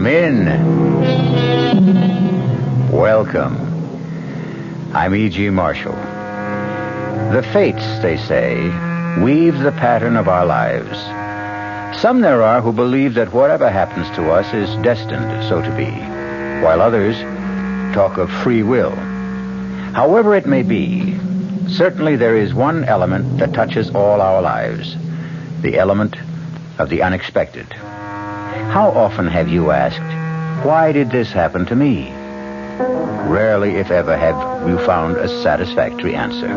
Come in. Welcome. I'm E.G. Marshall. The fates, they say, weave the pattern of our lives. Some there are who believe that whatever happens to us is destined so to be, while others talk of free will. However it may be, certainly there is one element that touches all our lives, the element of the unexpected. How often have you asked, why did this happen to me? Rarely, if ever, have you found a satisfactory answer.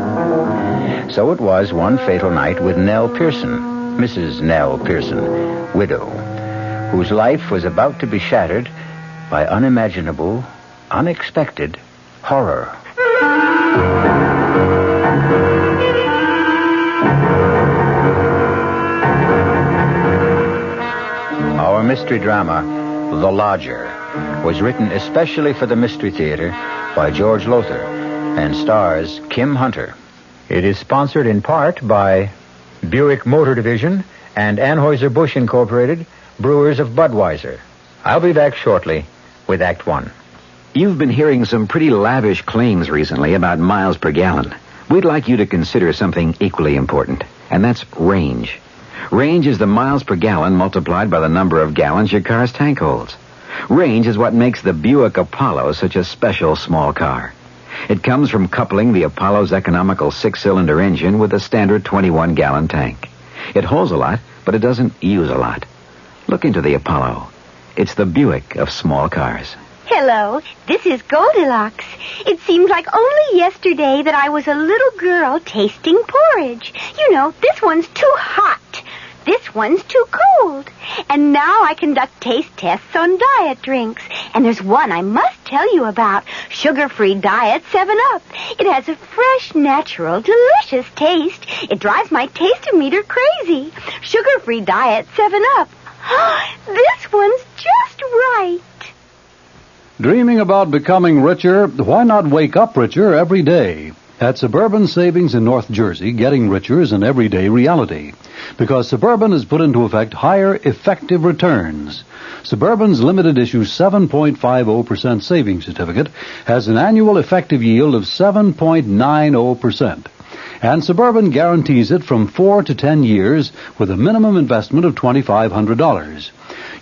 So it was one fatal night with Nell Pearson, Mrs. Nell Pearson, widow, whose life was about to be shattered by unimaginable, unexpected horror. Our mystery drama, The Lodger, was written especially for the Mystery Theater by George Lothar and stars Kim Hunter. It is sponsored in part by Buick Motor Division and Anheuser-Busch Incorporated, brewers of Budweiser. I'll be back shortly with Act One. You've been hearing some pretty lavish claims recently about miles per gallon. We'd like you to consider something equally important, and that's range. Range is the miles per gallon multiplied by the number of gallons your car's tank holds. Range is what makes the Buick Apollo such a special small car. It comes from coupling the Apollo's economical 6-cylinder engine with a standard 21-gallon tank. It holds a lot, but it doesn't use a lot. Look into the Apollo. It's the Buick of small cars. Hello, this is Goldilocks. It seems like only yesterday that I was a little girl tasting porridge. You know, this one's too hot. This one's too cold. And now I conduct taste tests on diet drinks. And there's one I must tell you about. Sugar-free Diet 7-Up. It has a fresh, natural, delicious taste. It drives my taste-o-meter crazy. Sugar-free Diet 7-Up. This one's just right. Dreaming about becoming richer? Why not wake up richer every day? At Suburban Savings in North Jersey, getting richer is an everyday reality, because Suburban has put into effect higher effective returns. Suburban's limited issue 7.50% savings certificate has an annual effective yield of 7.90%. And Suburban guarantees it from 4 to 10 years with a minimum investment of $2,500.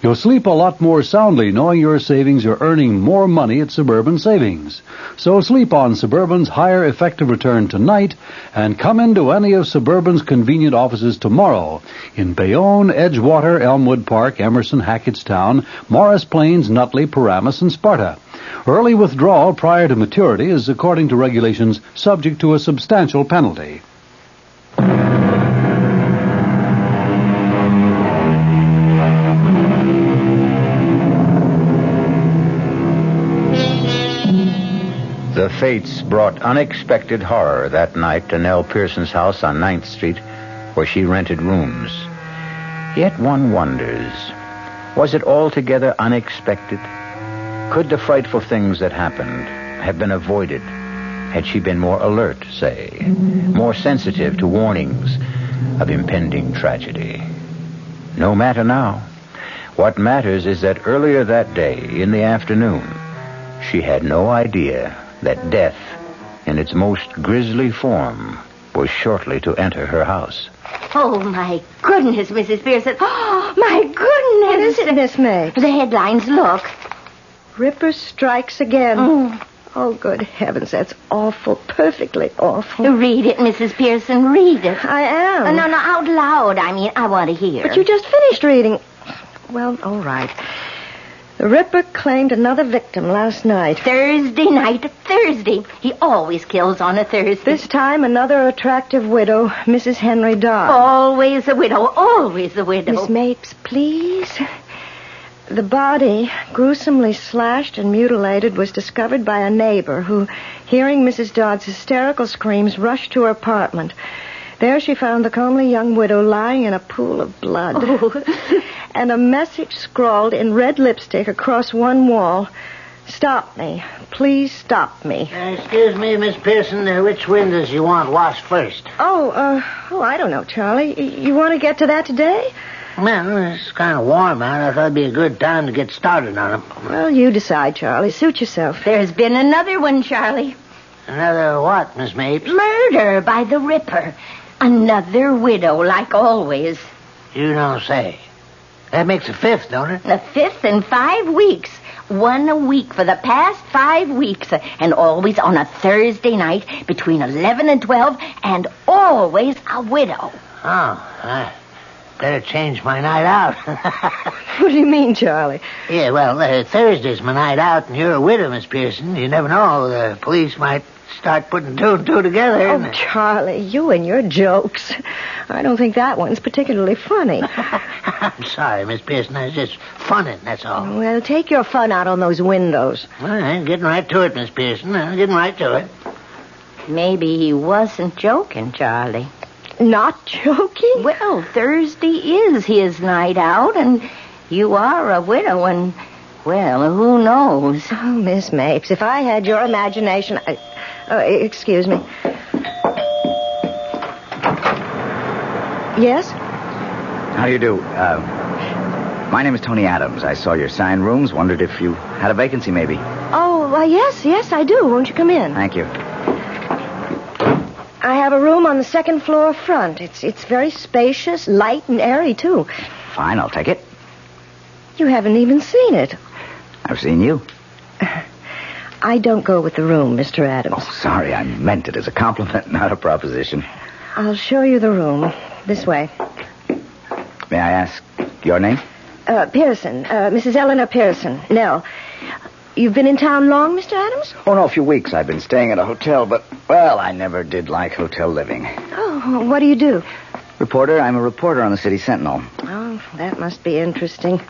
You'll sleep a lot more soundly knowing your savings are earning more money at Suburban Savings. So sleep on Suburban's higher effective return tonight and come into any of Suburban's convenient offices tomorrow in Bayonne, Edgewater, Elmwood Park, Emerson, Hackettstown, Morris Plains, Nutley, Paramus, and Sparta. Early withdrawal prior to maturity is, according to regulations, subject to a substantial penalty. The fates brought unexpected horror that night to Nell Pearson's house on 9th Street, where she rented rooms. Yet one wonders, was it altogether unexpected? Could the frightful things that happened have been avoided had she been more alert, say, more sensitive to warnings of impending tragedy? No matter now. What matters is that earlier that day, in the afternoon, she had no idea that death, in its most grisly form, was shortly to enter her house. Oh, my goodness, Mrs. Pearson. Oh, my goodness. What is it, Miss May? The headlines, look. Ripper strikes again. Oh, good heavens, that's awful, perfectly awful. Read it, Mrs. Pearson, read it. I am. No, out loud. I mean, I want to hear. But you just finished reading. Well, all right. The Ripper claimed another victim last night. Thursday night. He always kills on a Thursday. This time, another attractive widow, Mrs. Henry Dodd. Always a widow, always a widow. Miss Mapes, please. The body, gruesomely slashed and mutilated, was discovered by a neighbor who, hearing Mrs. Dodd's hysterical screams, rushed to her apartment. There she found the comely young widow lying in a pool of blood. Oh. And a message scrawled in red lipstick across one wall. Stop me. Please stop me. Excuse me, Miss Pearson. Which windows you want washed first? I don't know, Charlie. You want to get to that today? Well, it's kind of warm out. I thought it'd be a good time to get started on them. Well, you decide, Charlie. Suit yourself. There's been another one, Charlie. Another what, Miss Mapes? Murder by the Ripper. Another widow, like always. You don't say. That makes the 5th, don't it? The 5th in 5 weeks. One a week for the past 5 weeks. And always on a Thursday night between 11 and 12. And always a widow. Oh, I better change my night out. What do you mean, Charlie? Yeah, well, Thursday's my night out, and you're a widow, Miss Pearson. You never know. The police might start putting 2 and 2 together. Oh, Charlie, you and your jokes. I don't think that one's particularly funny. I'm sorry, Miss Pearson. I was just funning, that's all. Well, take your fun out on those windows. All right, getting right to it, Miss Pearson. Getting right to it. Maybe he wasn't joking, Charlie. Not joking? Well, Thursday is his night out, and you are a widow, and, well, who knows? Oh, Miss Mapes, if I had your imagination... excuse me. Yes? How do you do? My name is Tony Adams. I saw your sign rooms. Wondered if you had a vacancy, maybe. Oh, yes, I do. Won't you come in? Thank you. I have a room on the 2nd floor front. It's very spacious, light, and airy, too. Fine, I'll take it. You haven't even seen it. I've seen you. I don't go with the room, Mr. Adams. Oh, sorry, I meant it as a compliment, not a proposition. I'll show you the room. This way. May I ask your name? Pearson. Mrs. Eleanor Pearson. Nell. You've been in town long, Mr. Adams? Oh, no, a few weeks. I've been staying at a hotel, but, well, I never did like hotel living. Oh, what do you do? Reporter. I'm a reporter on the City Sentinel. Oh, that must be interesting.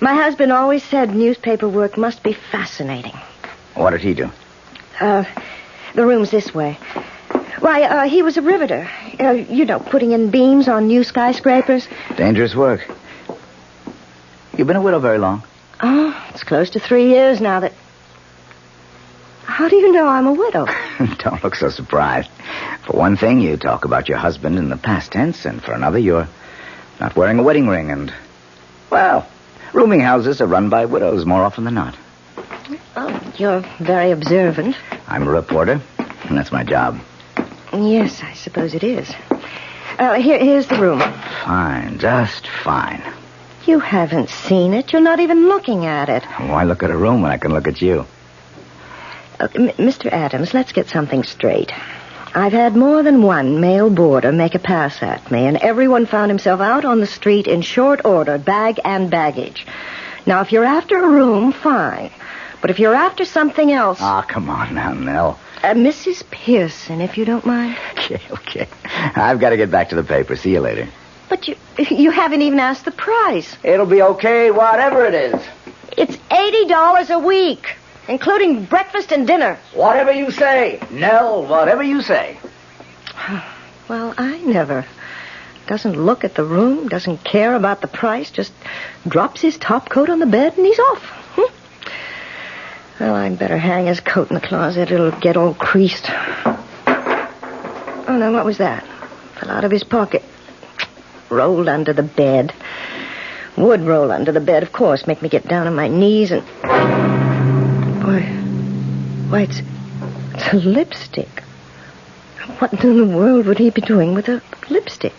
My husband always said newspaper work must be fascinating. What did he do? The room's this way. Why, he was a riveter. Putting in beams on new skyscrapers. Dangerous work. You've been a widow very long? Oh, it's close to 3 years now that... How do you know I'm a widow? Don't look so surprised. For one thing, you talk about your husband in the past tense, and for another, you're not wearing a wedding ring, and, well, rooming houses are run by widows more often than not. Oh, you're very observant. I'm a reporter, and that's my job. Yes, I suppose it is. Here's the room. Fine, just fine. You haven't seen it. You're not even looking at it. Why look at a room when I can look at you? Mr. Adams, let's get something straight. I've had more than one male boarder make a pass at me, and everyone found himself out on the street in short order, bag and baggage. Now, if you're after a room, fine. But if you're after something else... Ah, come on now, Nell. Mrs. Pearson, if you don't mind. Okay. I've got to get back to the paper. See you later. But you haven't even asked the price. It'll be okay, whatever it is. It's $80 a week, including breakfast and dinner. Whatever you say, Nell, whatever you say. Well, I never. Doesn't look at the room, doesn't care about the price, just drops his top coat on the bed and he's off. Well, I'd better hang his coat in the closet. It'll get all creased. Oh, no, what was that? Fell out of his pocket. Rolled under the bed. Would roll under the bed, of course. Make me get down on my knees and... Why, it's a lipstick. What in the world would he be doing with a lipstick?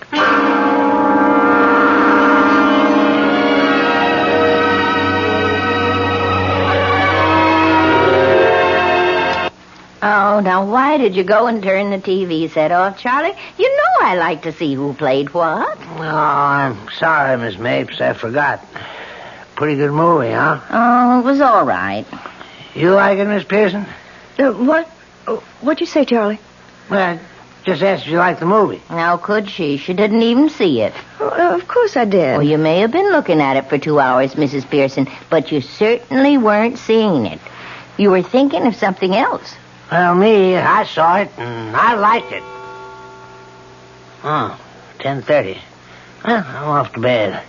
Oh, now why did you go and turn the TV set off, Charlie? You know I like to see who played what. Oh, I'm sorry, Miss Mapes. I forgot. Pretty good movie, huh? Oh, it was all right. You like it, Miss Pearson? What? What'd you say, Charlie? Well, I just asked if you liked the movie. How could she? She didn't even see it. Of course I did. Well, you may have been looking at it for 2 hours, Mrs. Pearson, but you certainly weren't seeing it. You were thinking of something else. Well, I saw it, and I liked it. Oh, 10:30. Well, I'm off to bed.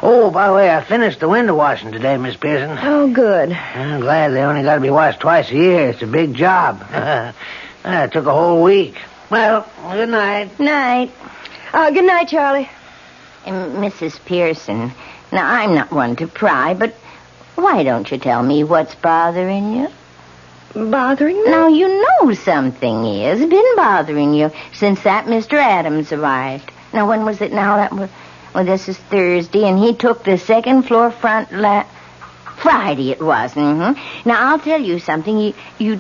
Oh, by the way, I finished the window washing today, Miss Pearson. Oh, good. I'm glad they only got to be washed twice a year. It's a big job. It took a whole week. Well, good night. Night. Good night, Charlie. Mrs. Pearson, now I'm not one to pry, but why don't you tell me what's bothering you? Bothering me? Now, you know something is been bothering you since that Mr. Adams arrived. Now, when was it now? This is Thursday, and he took the second floor front Friday it was. Mm-hmm. Now, I'll tell you something. You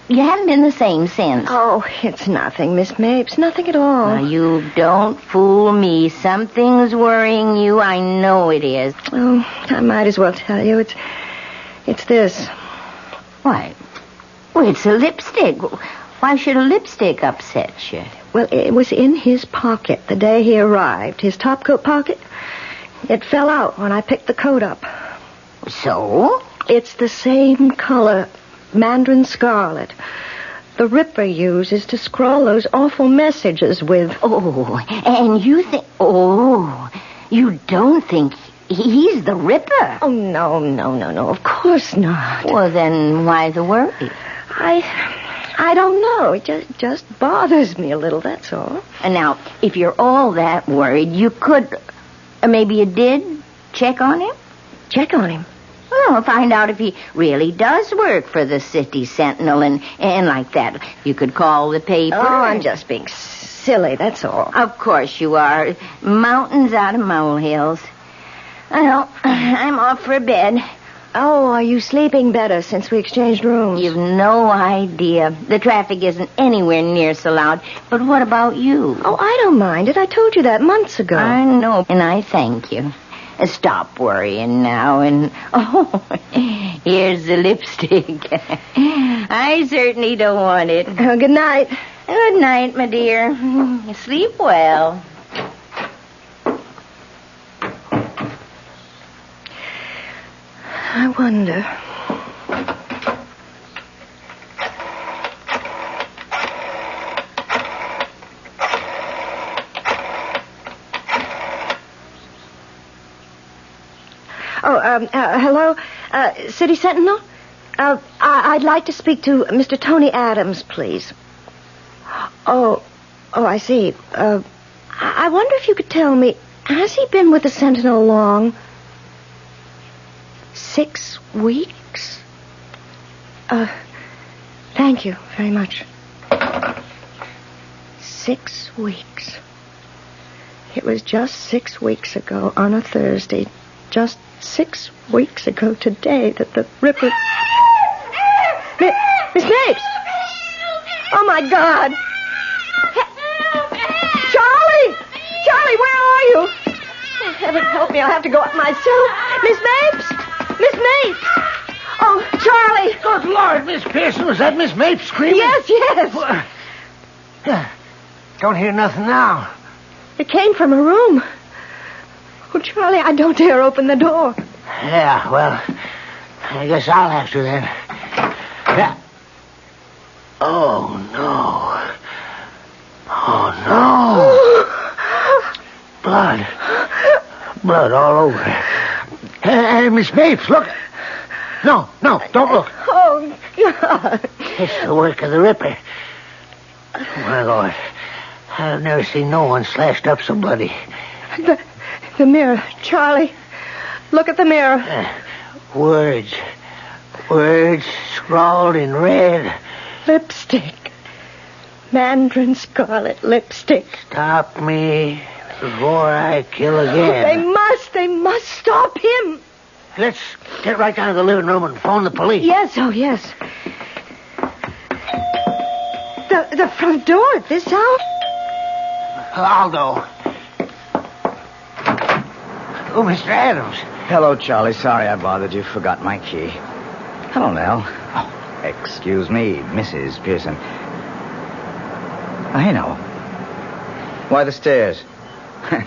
haven't been the same since. Oh, it's nothing, Miss Mapes. Nothing at all. Now, you don't fool me. Something's worrying you. I know it is. Oh, I might as well tell you. It's this. What? Well, it's a lipstick. Why should a lipstick upset you? Well, it was in his pocket the day he arrived. His topcoat pocket. It fell out when I picked the coat up. So? It's the same color, mandarin scarlet. The Ripper uses to scrawl those awful messages with. Oh, and you think... Oh, you don't think he's the Ripper? Oh, no. Of course not. Well, then why the worry? I don't know. It just bothers me a little, that's all. And now, if you're all that worried, you could... maybe you did check on him? Check on him? Well, find out if he really does work for the City Sentinel and like that. You could call the paper. Oh, I'm just being silly, that's all. Of course you are. Mountains out of molehills. Well, I'm off for bed. Oh, are you sleeping better since we exchanged rooms? You've no idea. The traffic isn't anywhere near so loud. But what about you? Oh, I don't mind it. I told you that months ago. I know, and I thank you. Stop worrying now, and... Oh, here's the lipstick. I certainly don't want it. Good night. Good night, my dear. Sleep well. I wonder... Hello? City Sentinel? I'd like to speak to Mr. Tony Adams, please. Oh, I see. I wonder if you could tell me, has he been with the Sentinel long? 6 weeks? Thank you very much. 6 weeks. It was just 6 weeks ago on a Thursday. Just 6 weeks ago today that the Ripper... Miss Mapes! Oh, my God! Charlie! Charlie, where are you? Oh, heaven help me, I'll have to go up myself. Miss Mapes! Miss Mapes! Oh, Charlie! Good Lord, Miss Pearson, was that Miss Mapes screaming? Yes. Don't hear nothing now. It came from a room. Oh, Charlie, I don't dare open the door. Yeah, well, I guess I'll have to then. Yeah. Oh, no. Blood. Blood all over. Hey, Miss Mapes, look. No, don't look. Oh, God. It's the work of the Ripper. My Lord, I've never seen no one slashed up so bloody. The mirror, Charlie. Look at the mirror. Words scrawled in red. Lipstick. Mandarin scarlet lipstick. Stop me before I kill again. They must stop him. Let's get right down to the living room and phone the police. Yes. The front door at this hour? Aldo. Oh, Mr. Adams. Hello, Charlie. Sorry I bothered you. Forgot my key. Hello, Nell. Oh, excuse me, Mrs. Pearson. I know. Why the stairs?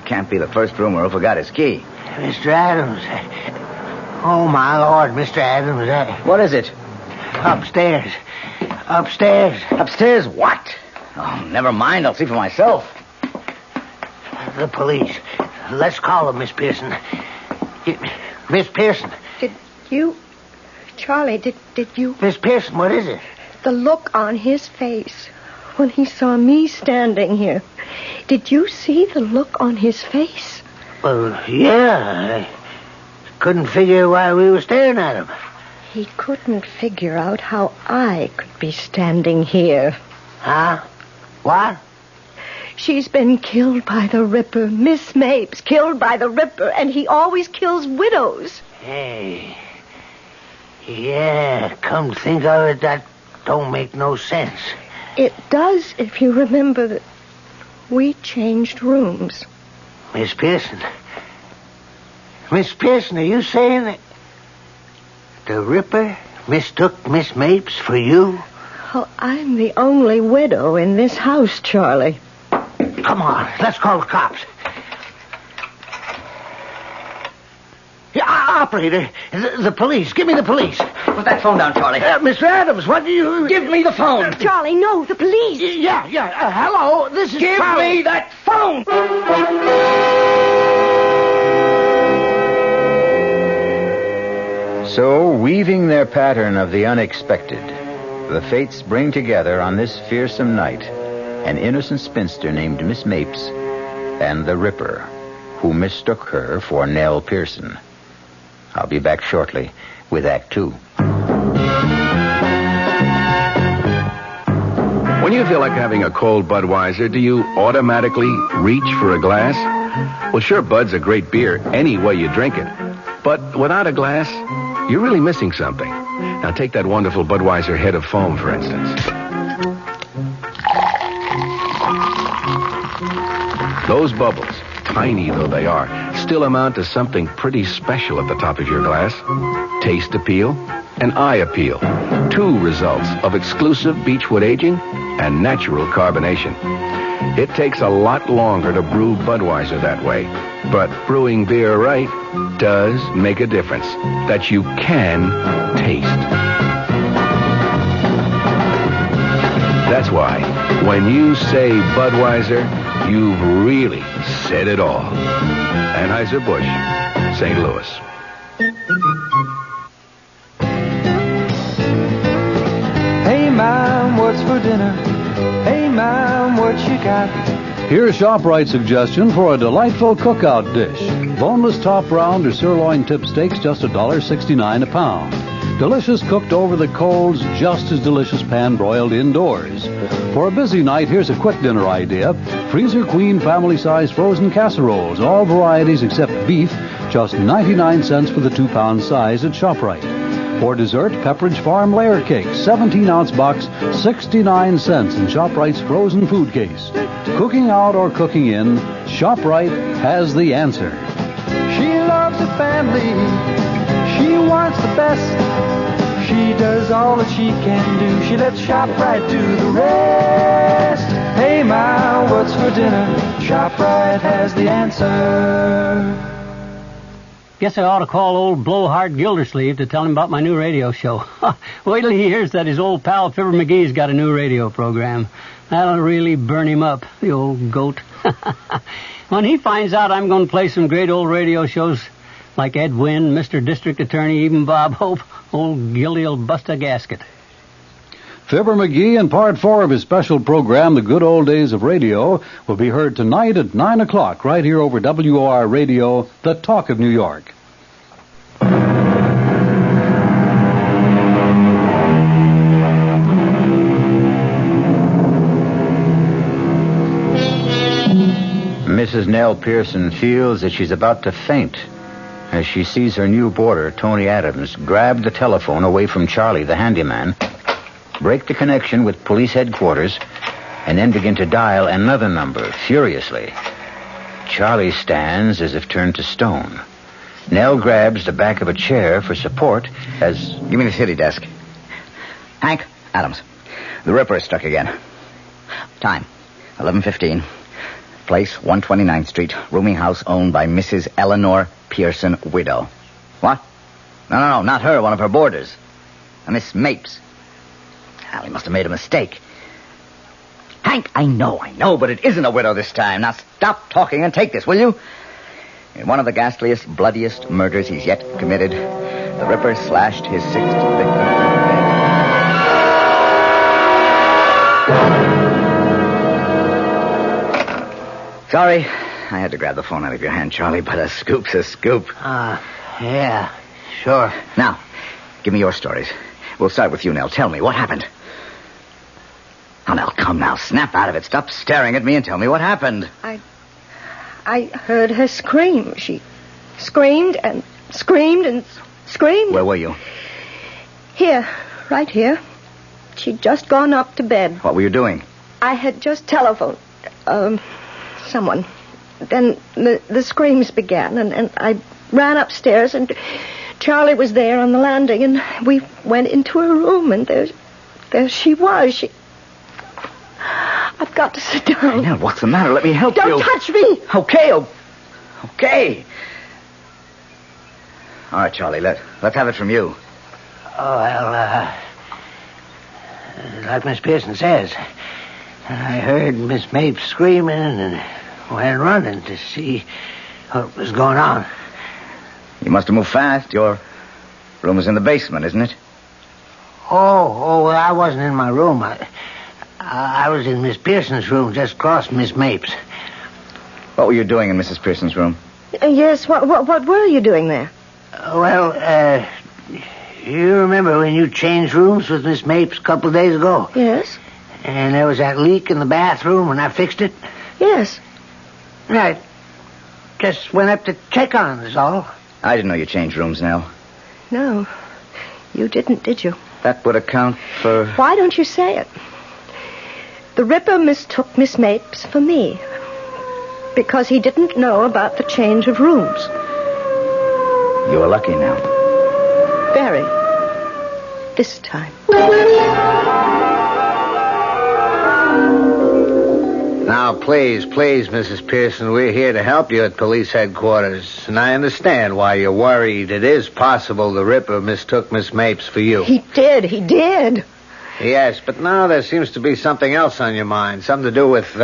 Can't be the first roomer who forgot his key. Mr. Adams. Oh, my Lord, Mr. Adams. What is it? Upstairs. Upstairs what? Oh, never mind. I'll see for myself. The police. Let's call them, Miss Pearson. Miss Pearson. Charlie, did you... Miss Pearson, what is it? The look on his face when he saw me standing here. Did you see the look on his face? Well, yeah. I couldn't figure why we were staring at him. He couldn't figure out how I could be standing here. Huh? What? She's been killed by the Ripper. Miss Mapes killed by the Ripper, and he always kills widows. Hey. Yeah, come to think of it, that don't make no sense. It does if you remember that we changed rooms. Miss Pearson. Miss Pearson, are you saying that the Ripper mistook Miss Mapes for you? Oh, I'm the only widow in this house, Charlie. Come on, let's call the cops. Yeah, operator, the police. Give me the police. Put that phone down, Charlie. Mr. Adams, what do you... Give me the phone. Charlie, no, the police. Yeah. Hello, this is Give Charlie. me that phone. So, weaving their pattern of the unexpected, the fates bring together on this fearsome night an innocent spinster named Miss Mapes and the Ripper, who mistook her for Nell Pearson. I'll be back shortly with Act 2. When you feel like having a cold Budweiser, do you automatically reach for a glass? Well, sure, Bud's a great beer any way you drink it. But without a glass, you're really missing something. Now take that wonderful Budweiser head of foam, for instance. Those bubbles, tiny though they are, still amount to something pretty special at the top of your glass. Taste appeal and eye appeal. Two results of exclusive beechwood aging and natural carbonation. It takes a lot longer to brew Budweiser that way, but brewing beer right does make a difference that you can taste. That's why when you say Budweiser, you've really said it all. Anheuser-Busch, St. Louis. Hey, Mom, what's for dinner? Hey, Mom, what you got? Here's ShopRite's suggestion for a delightful cookout dish. Boneless top round or sirloin tip steaks, just $1.69 a pound. Delicious cooked over the coals, just as delicious pan-broiled indoors. For a busy night, here's a quick dinner idea. Freezer Queen family-size frozen casseroles, all varieties except beef, just 99 cents for the 2-pound size at ShopRite. For dessert, Pepperidge Farm layer cake, 17-ounce box, 69 cents in ShopRite's frozen food case. Cooking out or cooking in, ShopRite has the answer. She loves the family. She wants the best. She does all that she can do. She lets ShopRite do the rest. Hey, Ma, what's for dinner? ShopRite has the answer. Guess I ought to call old Blowhard Gildersleeve to tell him about my new radio show. Wait till he hears that his old pal Fibber McGee's got a new radio program. That'll really burn him up, the old goat. When he finds out I'm going to play some great old radio shows like Ed Wynn, Mr. District Attorney, even Bob Hope, old Gildy'll bust a gasket. Fibber McGee and Part 4 of his special program, The Good Old Days of Radio, will be heard tonight at 9 o'clock right here over WOR Radio, the Talk of New York. Mrs. Nell Pearson feels that she's about to faint as she sees her new boarder, Tony Adams, grab the telephone away from Charlie, the handyman, break the connection with police headquarters, and then begin to dial another number furiously. Charlie stands as if turned to stone. Nell grabs the back of a chair for support as... Give me the city desk. Hank, Adams. The Ripper is struck again. Time, 11:15. Place, 129th Street. Rooming house owned by Mrs. Eleanor Pearson, widow. What? No, not her. One of her boarders. Miss Mapes. Well, he must have made a mistake. Hank, I know, but it isn't a widow this time. Now stop talking and take this, will you? In one of the ghastliest, bloodiest murders he's yet committed, the Ripper slashed his 6th victim. Sorry, I had to grab the phone out of your hand, Charlie, but a scoop's a scoop. Yeah, sure. Now, give me your stories. We'll start with you, Nell. Tell me, what happened? Oh, Nell, come now. Snap out of it. Stop staring at me and tell me what happened. I heard her scream. She screamed and screamed and screamed. Where were you? Here, right here. She'd just gone up to bed. What were you doing? I had just telephoned someone. Then the screams began, and I ran upstairs, and Charlie was there on the landing, and we went into her room, and there she was. I've got to sit down. Nell, what's the matter? Let me help you. Don't touch me. Okay. All right, Charlie, let's have it from you. Oh, well, like Miss Pearson says, I heard Miss Mapes screaming and went running to see what was going on. You must have moved fast. Your room is in the basement, isn't it? Oh, well, I wasn't in my room. I was in Miss Pearson's room, just across from Miss Mapes. What were you doing in Mrs. Pearson's room? Yes, what were you doing there? You remember when you changed rooms with Miss Mapes a couple of days ago? Yes. And there was that leak in the bathroom and I fixed it? Yes. Right. Just went up to check on it, is all. I didn't know you changed rooms, Nell. No, you didn't, did you? That would account for... Why don't you say it? The Ripper mistook Miss Mapes for me because he didn't know about the change of rooms. You were lucky, Nell. Very. This time. Now, please, Mrs. Pearson, we're here to help you at police headquarters. And I understand why you're worried. It is possible the Ripper mistook Miss Mapes for you. He did. Yes, but now there seems to be something else on your mind. Something to do with,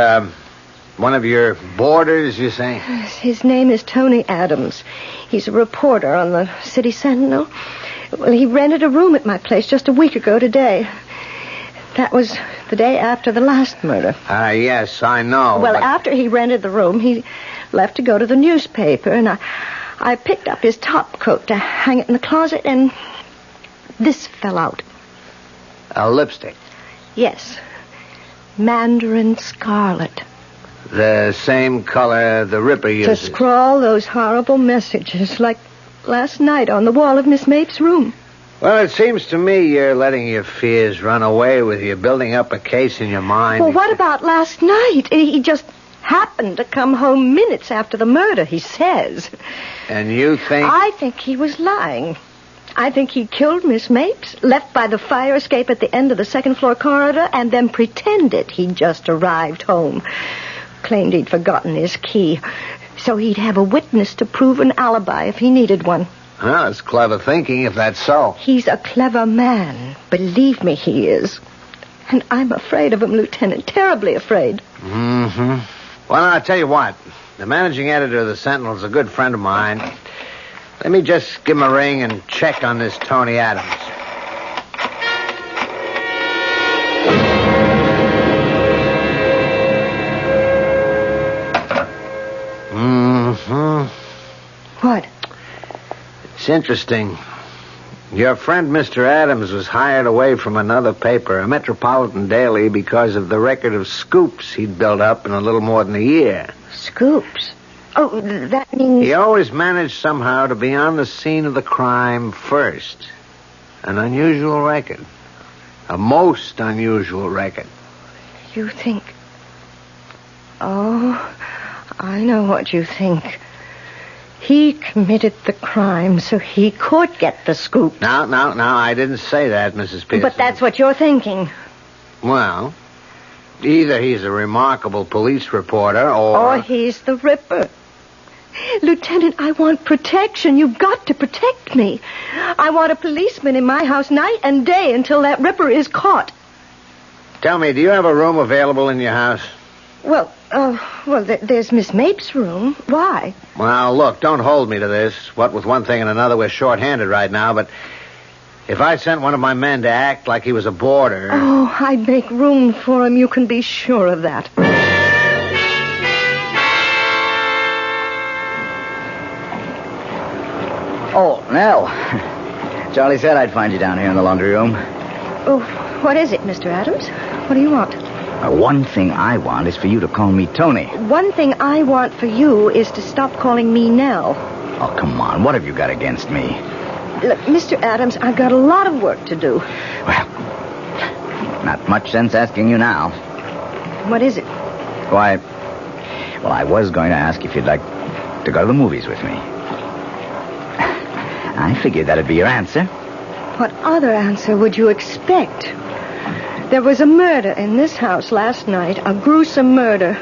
one of your boarders, you say? His name is Tony Adams. He's a reporter on the City Sentinel. Well, he rented a room at my place just a week ago today. That was the day after the last murder. Yes, I know. Well, after he rented the room, he left to go to the newspaper, and I picked up his top coat to hang it in the closet, and this fell out. A lipstick? Yes. Mandarin scarlet. The same color the Ripper uses. To scrawl those horrible messages like last night on the wall of Miss Mapes' room. Well, it seems to me you're letting your fears run away with you, building up a case in your mind. Well, what about last night? He just happened to come home minutes after the murder, he says. And you think... I think he was lying. I think he killed Miss Mapes, left by the fire escape at the end of the second-floor corridor, and then pretended he'd just arrived home. Claimed he'd forgotten his key, so he'd have a witness to prove an alibi if he needed one. Well, it's clever thinking, if that's so. He's a clever man. Believe me, he is. And I'm afraid of him, Lieutenant. Terribly afraid. Mm-hmm. Well, I'll tell you what. The managing editor of the Sentinel's a good friend of mine. Let me just give him a ring and check on this Tony Adams. Mm-hmm. What? It's interesting. Your friend Mr. Adams was hired away from another paper, a metropolitan daily, because of the record of scoops he'd built up in a little more than a year. Scoops? Oh, that means... He always managed somehow to be on the scene of the crime first. An unusual record. A most unusual record. You think... Oh, I know what you think. He committed the crime so he could get the scoop. No, I didn't say that, Mrs. Pearson. But that's what you're thinking. Well, either he's a remarkable police reporter or he's the Ripper. Lieutenant, I want protection. You've got to protect me. I want a policeman in my house night and day until that Ripper is caught. Tell me, do you have a room available in your house? Well, there's Miss Mapes' room. Why? Well, look, don't hold me to this. What with one thing and another, we're short-handed right now, but if I sent one of my men to act like he was a boarder... Oh, I'd make room for him. You can be sure of that. Oh, Nell. Charlie said I'd find you down here in the laundry room. Oh, what is it, Mr. Adams? What do you want? One thing I want is for you to call me Tony. One thing I want for you is to stop calling me Nell. Oh, come on. What have you got against me? Look, Mr. Adams, I've got a lot of work to do. Well, not much sense asking you now. What is it? Why, well, I was going to ask if you'd like to go to the movies with me. I figured that'd be your answer. What other answer would you expect? There was a murder in this house last night, a gruesome murder.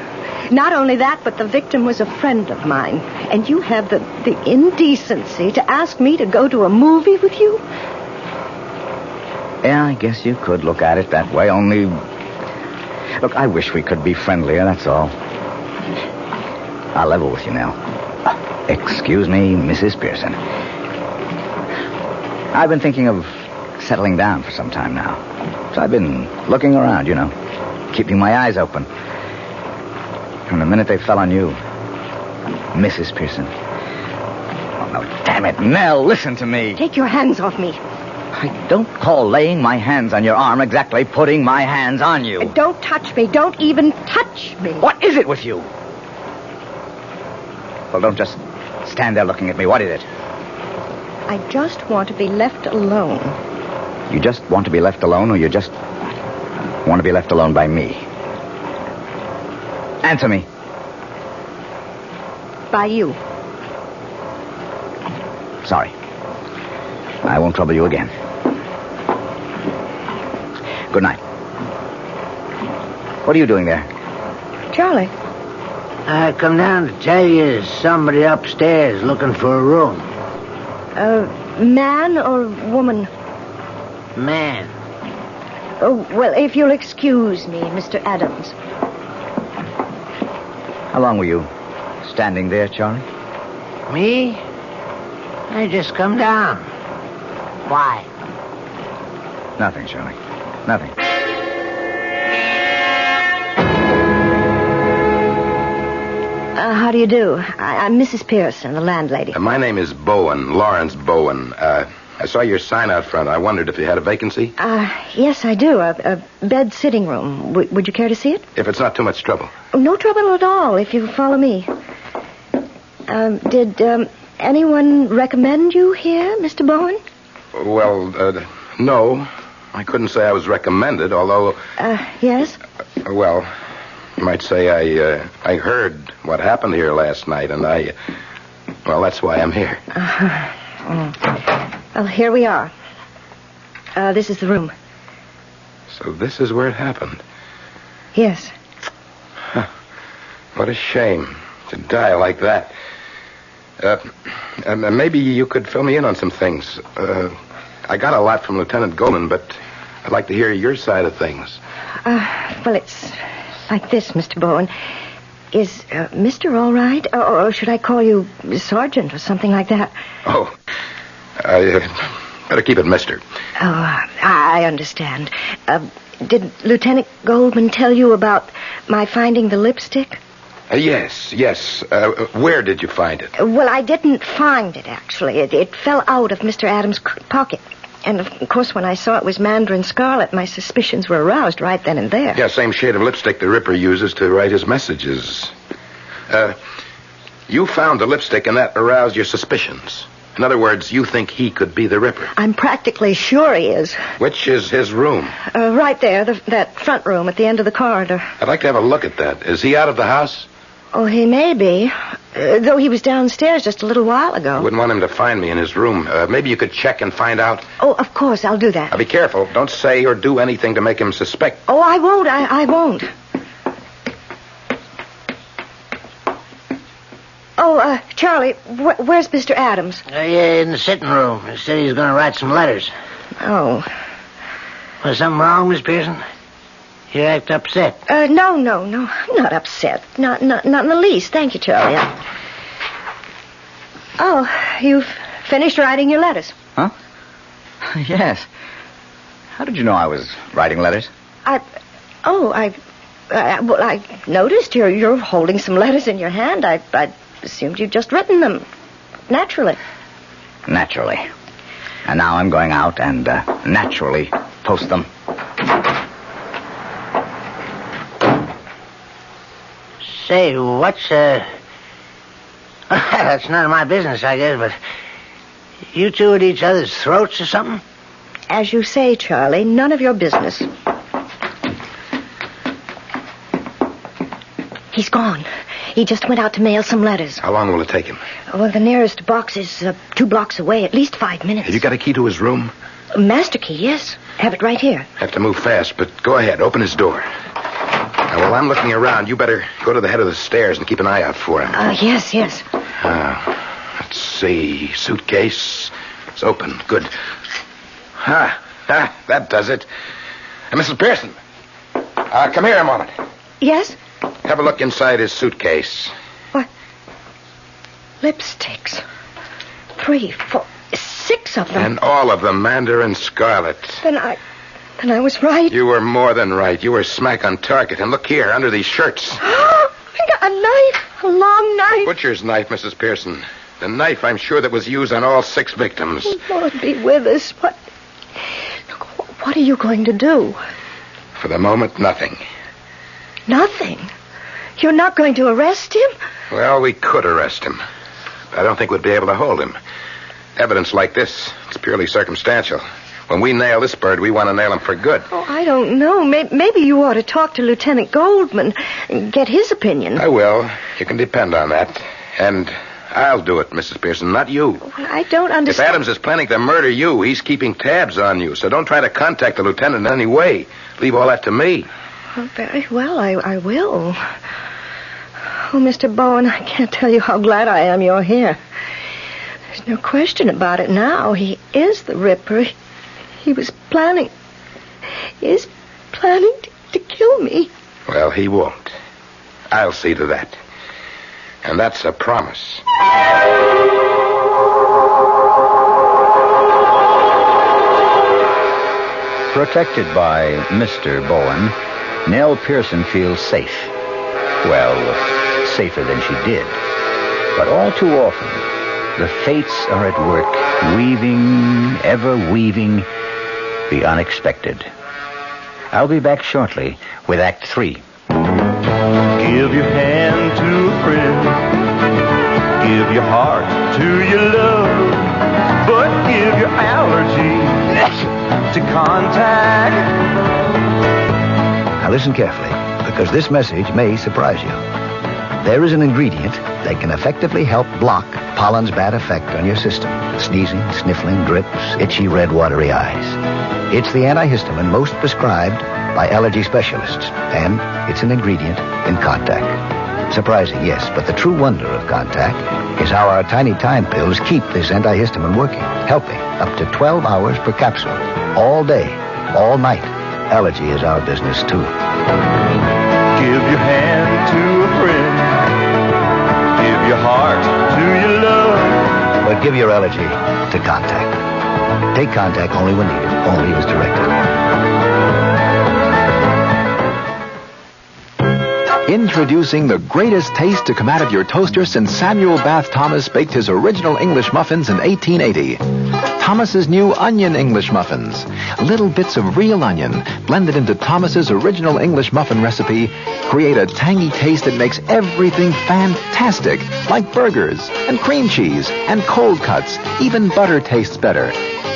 Not only that, but the victim was a friend of mine. And you have the indecency to ask me to go to a movie with you? Yeah, I guess you could look at it that way, only... Look, I wish we could be friendlier, that's all. I'll level with you now. Excuse me, Mrs. Pearson. I've been thinking of settling down for some time now. So I've been looking around, you know, keeping my eyes open. And the minute they fell on you, Mrs. Pearson. Oh, no, damn it, Nell, listen to me. Take your hands off me. I don't call laying my hands on your arm exactly putting my hands on you. Don't touch me. Don't even touch me. What is it with you? Well, don't just stand there looking at me. What is it? I just want to be left alone. You just want to be left alone, or you just want to be left alone by me? Answer me. By you. Sorry. I won't trouble you again. Good night. What are you doing there? Charlie. I come down to tell you there's somebody upstairs looking for a room. Man or woman? Man. Oh, well, if you'll excuse me, Mr. Adams. How long were you standing there, Charlie? Me? I just come down. Why? Nothing, Charlie. Nothing. How do you do? I'm Mrs. Pearson, the landlady. My name is Bowen, Lawrence Bowen. I saw your sign out front. I wondered if you had a vacancy. Yes, I do. A bed sitting room. Would you care to see it? If it's not too much trouble. No trouble at all, if you follow me. Did anyone recommend you here, Mr. Bowen? Well, no. I couldn't say I was recommended, although... Yes? Well, you might say I heard what happened here last night, and well, that's why I'm here. Well, here we are. This is the room. So this is where it happened? Yes. Huh. What a shame to die like that. Maybe you could fill me in on some things. I got a lot from Lieutenant Golan, but I'd like to hear your side of things. Well, it's like this, Mr. Bowen. Is Mr. all right? Or should I call you Sergeant or something like that? Oh, I better keep it Mister. Oh, I understand. Did Lieutenant Goldman tell you about my finding the lipstick? Yes. Where did you find it? Well, I didn't find it, actually. It fell out of Mr. Adams' pocket. And, of course, when I saw it was mandarin scarlet, my suspicions were aroused right then and there. Yeah, same shade of lipstick the Ripper uses to write his messages. You found the lipstick and that aroused your suspicions. In other words, you think he could be the Ripper. I'm practically sure he is. Which is his room? Right there, that front room at the end of the corridor. I'd like to have a look at that. Is he out of the house? Oh, he may be. Though he was downstairs just a little while ago. I wouldn't want him to find me in his room. Maybe you could check and find out. Oh, of course, I'll do that. Now, be careful. Don't say or do anything to make him suspect. Oh, I won't. I won't. Oh, Charlie, where's Mr. Adams? Yeah, in the sitting room. He said he's going to write some letters. Oh. Was something wrong, Miss Pearson? You act upset. No. I'm not upset. Not in the least. Thank you, Charlie. Oh, you've finished writing your letters. Huh? Yes. How did you know I was writing letters? I noticed you're holding some letters in your hand. I assumed you'd just written them. Naturally. naturally. And now I'm going out and naturally post them. Say, what's, that's none of my business, I guess, but you two at each other's throats or something? As you say, Charlie, none of your business. He's gone. He just went out to mail some letters. How long will it take him? Well, the nearest box is 2 blocks away, at least 5 minutes. Have you got a key to his room? Master key, yes. Have it right here. Have to move fast, but go ahead. Open his door. Now, while I'm looking around, you better go to the head of the stairs and keep an eye out for him. Yes. Let's see. Suitcase. It's open. Good. That does it. Mrs. Pearson. Come here a moment. Yes? Have a look inside his suitcase. What? Lipsticks. 3, 4, 6 of them. And all of them mandarin scarlet. Then I was right. You were more than right. You were smack on target. And look here, under these shirts. I got a knife. A long knife. Butcher's knife, Mrs. Pearson. The knife, I'm sure, that was used on all 6 victims. Lord be with us. What are you going to do? For the moment, nothing. Nothing? You're not going to arrest him? Well, we could arrest him. I don't think we'd be able to hold him. Evidence like this, it's purely circumstantial. When we nail this bird, we want to nail him for good. Oh, I don't know. Maybe you ought to talk to Lieutenant Goldman and get his opinion. I will. You can depend on that. And I'll do it, Mrs. Pearson, not you. Well, I don't understand. If Adams is planning to murder you, he's keeping tabs on you. So don't try to contact the lieutenant in any way. Leave all that to me. Oh, very well, I will. Oh, Mr. Bowen, I can't tell you how glad I am you're here. There's no question about it now. He is the Ripper. He is planning to kill me. Well, he won't. I'll see to that. And that's a promise. Protected by Mr. Bowen, Nell Pearson feels safe. Well, safer than she did. But all too often, the fates are at work, weaving, ever weaving, the unexpected. I'll be back shortly with Act 3. Give your hand to a friend. Give your heart to your love. But give your allergy to contact. Now listen carefully, because this message may surprise you. There is an ingredient that can effectively help block pollen's bad effect on your system. Sneezing, sniffling, drips, itchy, red, watery eyes. It's the antihistamine most prescribed by allergy specialists, and it's an ingredient in Contact. Surprising, yes, but the true wonder of Contact is how our tiny time pills keep this antihistamine working, helping up to 12 hours per capsule, all day, all night. Allergy is our business, too. Give your hand to a friend. Give your heart to your love. But give your allergy to Contact. Take Contact only when needed, only as directed. Introducing the greatest taste to come out of your toaster since Samuel Bath Thomas baked his original English muffins in 1880. Thomas's new onion English muffins. Little bits of real onion blended into Thomas's original English muffin recipe create a tangy taste that makes everything fantastic, like burgers and cream cheese and cold cuts. Even butter tastes better.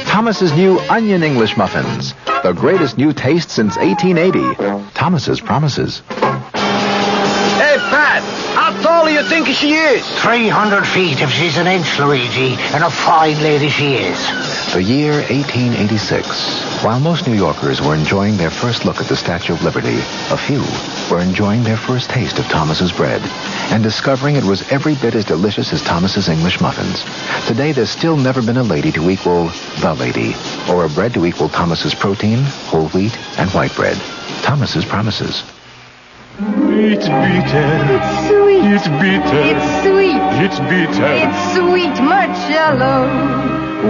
Thomas's new onion English muffins. The greatest new taste since 1880. Thomas's promises. Hey, Pat, how tall do you think she is? 300 feet if she's an inch, Luigi, and a fine lady she is. The year 1886. While most New Yorkers were enjoying their first look at the Statue of Liberty, a few were enjoying their first taste of Thomas's bread and discovering it was every bit as delicious as Thomas's English muffins. Today, there's still never been a lady to equal the lady, or a bread to equal Thomas's protein, whole wheat, and white bread. Thomas's promises. It's bitter. It's sweet. It's bitter. It's sweet. It's bitter. It's sweet, Marcello.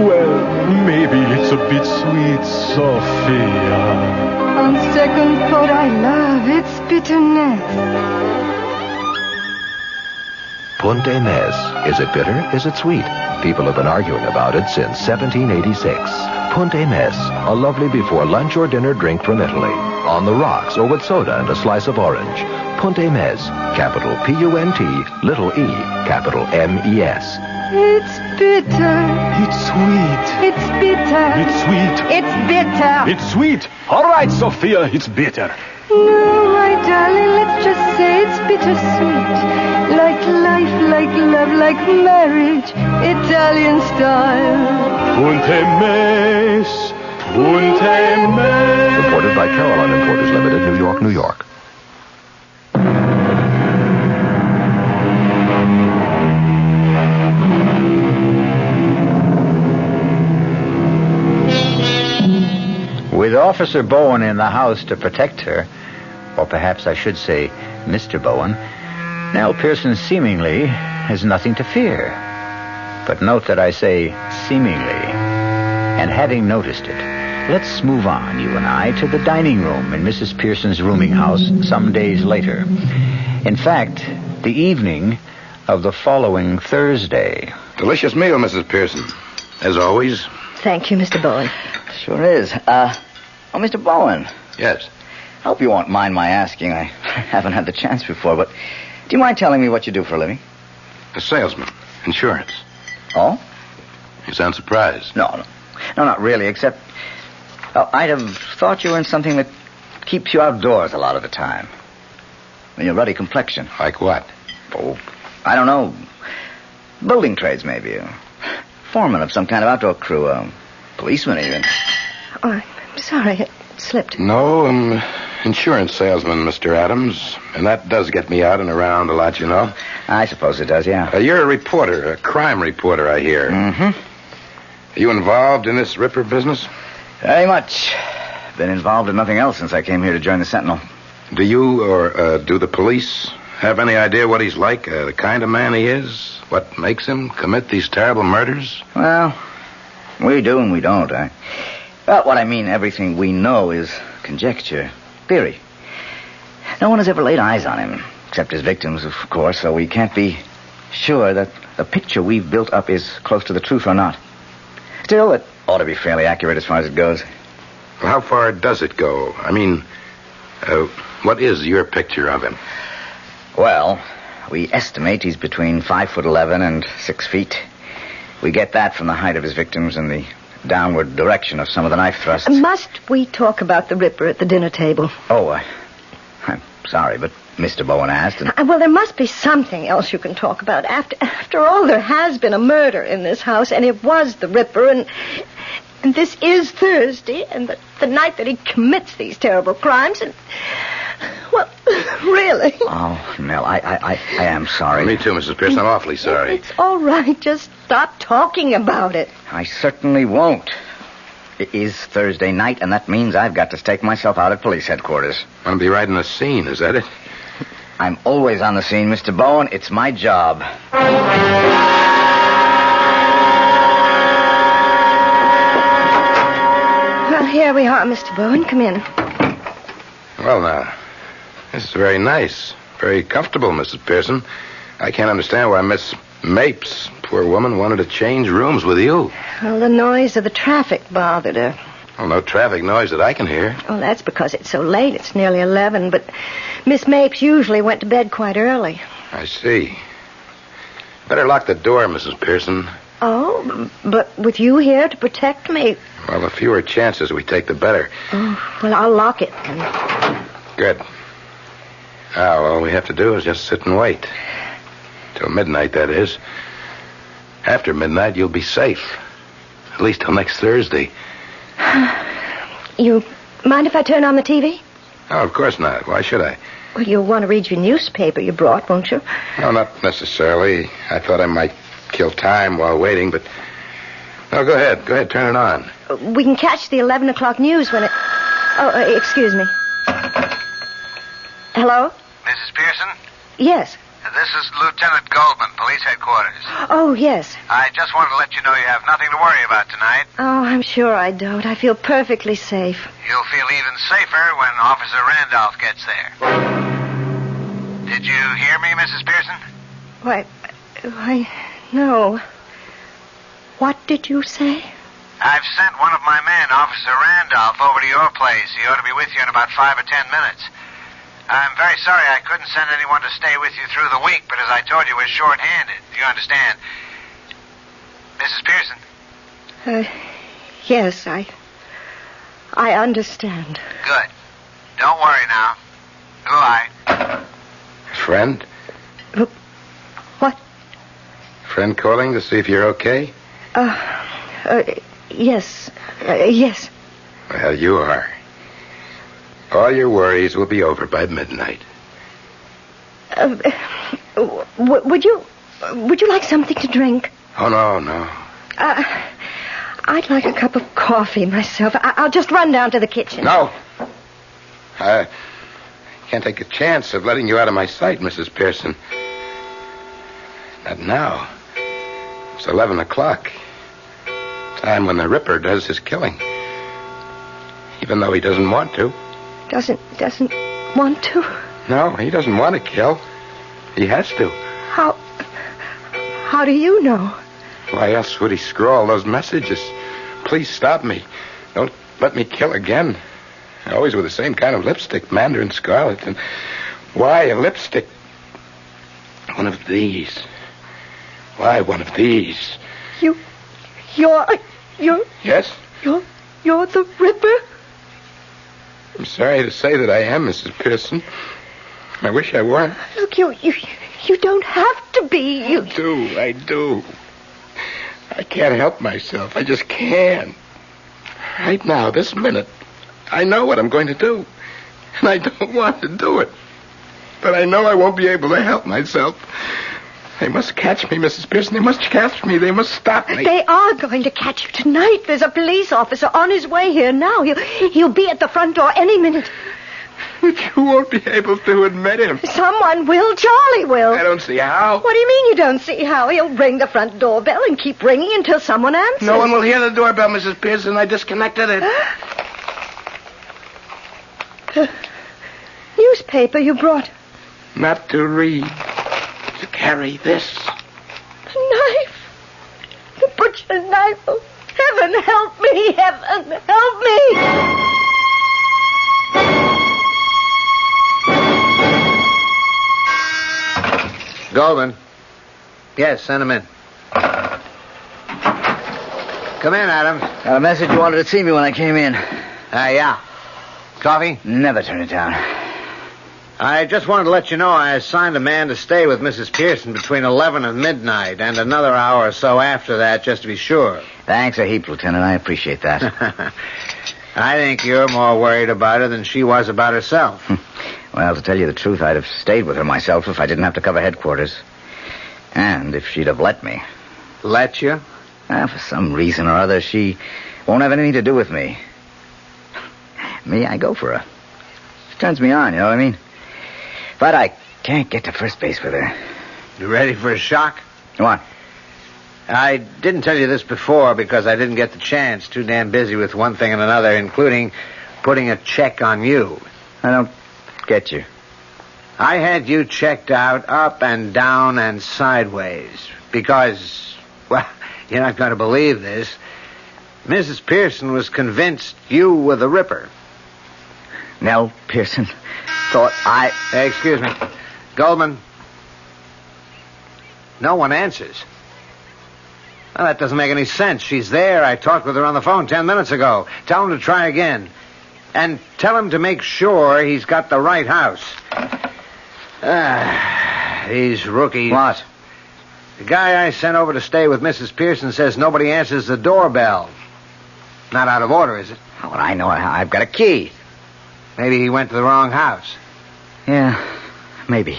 Well, maybe it's a bit sweet, Sophia. On second thought, I love its bitterness. Punte Mes. Is it bitter? Is it sweet? People have been arguing about it since 1786. Punte Mes, a lovely before lunch or dinner drink from Italy. On the rocks or with soda and a slice of orange. Punte Mes, capital P-U-N-T, little e, capital M-E-S. It's bitter. It's sweet. It's bitter. It's sweet. It's bitter. It's sweet. All right, Sophia, it's bitter. No, my darling, let's just say it's bittersweet. Like life, like love, like marriage, Italian style. Punte Mes. Punte Mes. Reported by Caroline Importers Limited, New York, New York. With Officer Bowen in the house to protect her, or perhaps I should say Mr. Bowen, Nell Pearson seemingly has nothing to fear. But note that I say seemingly. And having noticed it, let's move on, you and I, to the dining room in Mrs. Pearson's rooming house some days later. In fact, the evening of the following Thursday. Delicious meal, Mrs. Pearson. As always. Thank you, Mr. Bowen. Sure is. Mr. Bowen. Yes. I hope you won't mind my asking. I haven't had the chance before, but do you mind telling me what you do for a living? A salesman. Insurance. Oh? You sound surprised. No, not really, except I'd have thought you were in something that keeps you outdoors a lot of the time. And your ruddy complexion. Like what? Oh, I don't know. Building trades, maybe. Foreman of some kind of outdoor crew. Policeman, even. Oh, I'm sorry. It slipped. No, insurance salesman, Mr. Adams. And that does get me out and around a lot, you know. I suppose it does, yeah. You're a reporter, a crime reporter, I hear. Mm-hmm. Are you involved in this Ripper business? Very much. Been involved in nothing else since I came here to join the Sentinel. Do you, or do the police, have any idea what he's like, the kind of man he is? What makes him commit these terrible murders? Well, we do and we don't. Well, what I mean, everything we know is conjecture, theory. No one has ever laid eyes on him, except his victims, of course, so we can't be sure that the picture we've built up is close to the truth or not. Still, it ought to be fairly accurate as far as it goes. Well, how far does it go? I mean, what is your picture of him? Well, we estimate he's between 5'11" and 6 feet. We get that from the height of his victims and the downward direction of some of the knife thrusts. Must we talk about the Ripper at the dinner table? Oh, I'm sorry, but Mr. Bowen asked. And... Well, there must be something else you can talk about. After all, there has been a murder in this house, and it was the Ripper, and this is Thursday, and the night that he commits these terrible crimes, and... Well, really? Oh, Nell, I am sorry. Me too, Mrs. Pearson. I'm awfully sorry. It's all right. Just stop talking about it. I certainly won't. It is Thursday night, and that means I've got to stake myself out at police headquarters. Want to be right in the scene, is that it? I'm always on the scene, Mr. Bowen. It's my job. Well, here we are, Mr. Bowen. Come in. Well, now, this is very nice. Very comfortable, Mrs. Pearson. I can't understand why Miss Mapes, poor woman, wanted to change rooms with you. Well, the noise of the traffic bothered her. Well, no traffic noise that I can hear. Well, that's because it's so late. It's nearly 11, but Miss Mapes usually went to bed quite early. I see. Better lock the door, Mrs. Pearson. Oh, but with you here to protect me... Well, the fewer chances we take, the better. Oh, well, I'll lock it. Good. Now, all we have to do is just sit and wait. Till midnight, that is. After midnight, you'll be safe. At least till next Thursday. You mind if I turn on the TV? Oh, of course not. Why should I? Well, you'll want to read your newspaper you brought, won't you? No, not necessarily. I thought I might kill time while waiting, but... No, go ahead. Go ahead, turn it on. We can catch the 11 o'clock news when it... Oh, excuse me. Hello? Mrs. Pearson? Yes. This is Lieutenant Goldman, police headquarters. Oh, yes. I just wanted to let you know you have nothing to worry about tonight. Oh, I'm sure I don't. I feel perfectly safe. You'll feel even safer when Officer Randolph gets there. Did you hear me, Mrs. Pearson? Why, Why, no. What did you say? I've sent one of my men, Officer Randolph, over to your place. He ought to be with you in about 5 or 10 minutes. I'm very sorry I couldn't send anyone to stay with you through the week, but as I told you, we're short-handed. You understand? Mrs. Pearson? Yes, I understand. Good. Don't worry now. Goodbye. Friend? What? Friend calling to see if you're okay? Yes. Yes. Well, you are. All your worries will be over by midnight. Would you like something to drink? Oh, no. I'd like a cup of coffee myself. I'll just run down to the kitchen. No. I can't take a chance of letting you out of my sight, Mrs. Pearson. Not now. It's 11 o'clock. Time when the Ripper does his killing. Even though he doesn't want to. Doesn't want to? No, he doesn't want to kill. He has to. How do you know? Why else would he scrawl those messages? Please stop me. Don't let me kill again. Always with the same kind of lipstick, mandarin scarlet. And why a lipstick? One of these. Why one of these? You're... Yes? You're the Ripper? I'm sorry to say that I am, Mrs. Pearson. I wish I were. Look, you don't have to be. I do. I can't help myself. I just can't. Right now, this minute, I know what I'm going to do. And I don't want to do it. But I know I won't be able to help myself. They must catch me, Mrs. Pearson. They must catch me. They must stop me. They are going to catch you tonight. There's a police officer on his way here now. He'll be at the front door any minute. But you won't be able to admit him. Someone will. Charlie will. I don't see how. What do you mean you don't see how? He'll ring the front doorbell and keep ringing until someone answers. No one will hear the doorbell, Mrs. Pearson. I disconnected it. The newspaper you brought. Not to read. To carry this. The knife. The butcher's knife. Oh, heaven help me. Heaven help me. Goldman. Yes, send him in. Come in, Adams. Got a message you wanted to see me when I came in. Yeah. Coffee? Never turn it down. I just wanted to let you know I assigned a man to stay with Mrs. Pearson between 11 and midnight, and another hour or so after that, just to be sure. Thanks a heap, Lieutenant. I appreciate that. I think you're more worried about her than she was about herself. Well, to tell you the truth, I'd have stayed with her myself if I didn't have to cover headquarters. And if she'd have let me. Let you? For some reason or other, she won't have anything to do with me. Me, I go for her. She turns me on, you know what I mean? But I can't get to first base with her. You ready for a shock? What? I didn't tell you this before because I didn't get the chance. Too damn busy with one thing and another, including putting a check on you. I don't get you. I had you checked out up and down and sideways because, well, you're not going to believe this. Mrs. Pearson was convinced you were the Ripper. Nell Pearson thought I... Hey, excuse me. Goldman. No one answers. Well, that doesn't make any sense. She's there. I talked with her on the phone 10 minutes ago. Tell him to try again. And tell him to make sure he's got the right house. These rookies. What? The guy I sent over to stay with Mrs. Pearson says nobody answers the doorbell. Not out of order, is it? Oh, well, I know. I've got a key. Maybe he went to the wrong house. Yeah, maybe.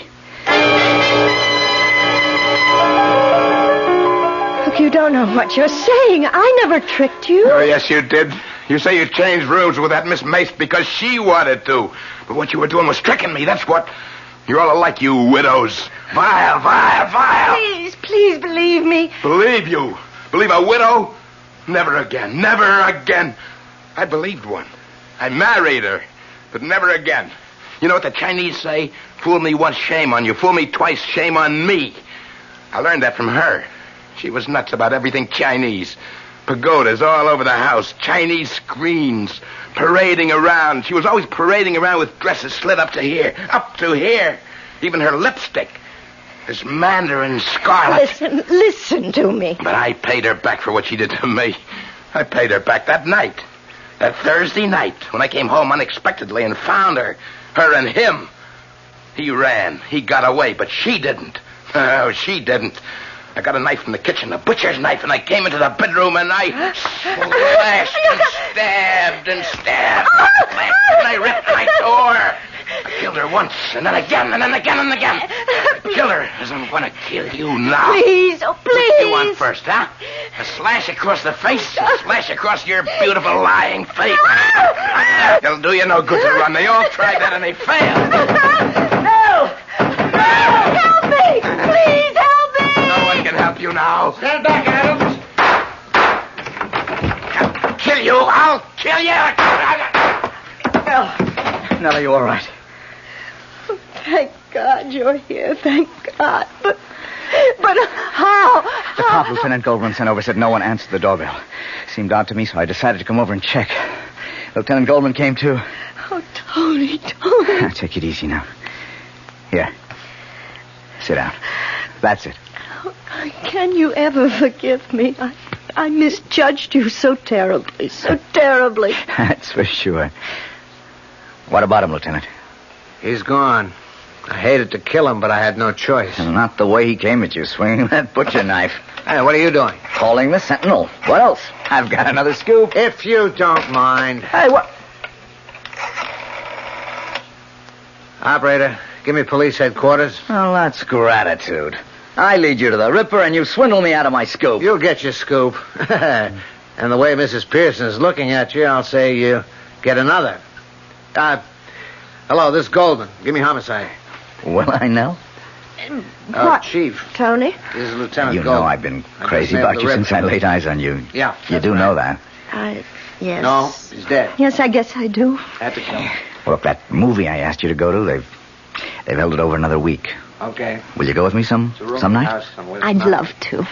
Look, you don't know what you're saying. I never tricked you. Oh, yes, you did. You say you changed rooms with that Miss Mace because she wanted to. But what you were doing was tricking me, that's what. You're all alike, you widows. Vile, vile, vile. Please believe me. Believe you? Believe a widow? Never again, never again. I believed one. I married her, but never again. You know what the Chinese say? Fool me once, shame on you. Fool me twice, shame on me. I learned that from her. She was nuts about everything Chinese. Pagodas all over the house, Chinese screens, parading around. She was always parading around with dresses slit up to here. Even her lipstick. This mandarin scarlet. Listen to me. But I paid her back for what she did to me. I paid her back that night. That Thursday night, when I came home unexpectedly and found her. Her and him. He ran. He got away, but she didn't. Oh, she didn't. I got a knife from the kitchen, a butcher's knife, and I came into the bedroom and I slashed and stabbed and stabbed. And I ripped and I tore. I killed her once, and then again, and then again and again. I killed her as I'm going to kill you now. Please, oh, please. What do you want first, huh? A slash across the face, a slash across your beautiful lying face. It'll do you no good to run. They all tried that and they failed. No! Help me! Please help me! No one can help you now. Stand back, Adams. I'll kill you. I'll kill you. Nellie, you all right? Thank God you're here. Thank God. But how? The cop Lieutenant Goldman sent over said no one answered the doorbell. Seemed odd to me, so I decided to come over and check. Lieutenant Goldman came too. Oh, Tony. Take it easy now. Here. Sit down. That's it. Can you ever forgive me? I misjudged you so terribly, so terribly. That's for sure. What about him, Lieutenant? He's gone. I hated to kill him, but I had no choice. And not the way he came at you, swinging that butcher knife. Hey, what are you doing? Calling the Sentinel. What else? I've got another scoop. If you don't mind. Hey, what? Operator, give me police headquarters. Oh, that's gratitude. I lead you to the Ripper, and you swindle me out of my scoop. You'll get your scoop. And the way Mrs. Pearson is looking at you, I'll say you get another. Hello, this is Goldman. Give me homicide. Will I know? What? Chief. Tony? This is Lieutenant You Goldman. know I've been crazy about you since I laid eyes on you. Yeah. You do know that. Yes. No, he's dead. Yes, I guess I do. Had to kill him. Well, look, that movie I asked you to go to, they've held it over another week. Okay. Will you go with me some night? I'd love to.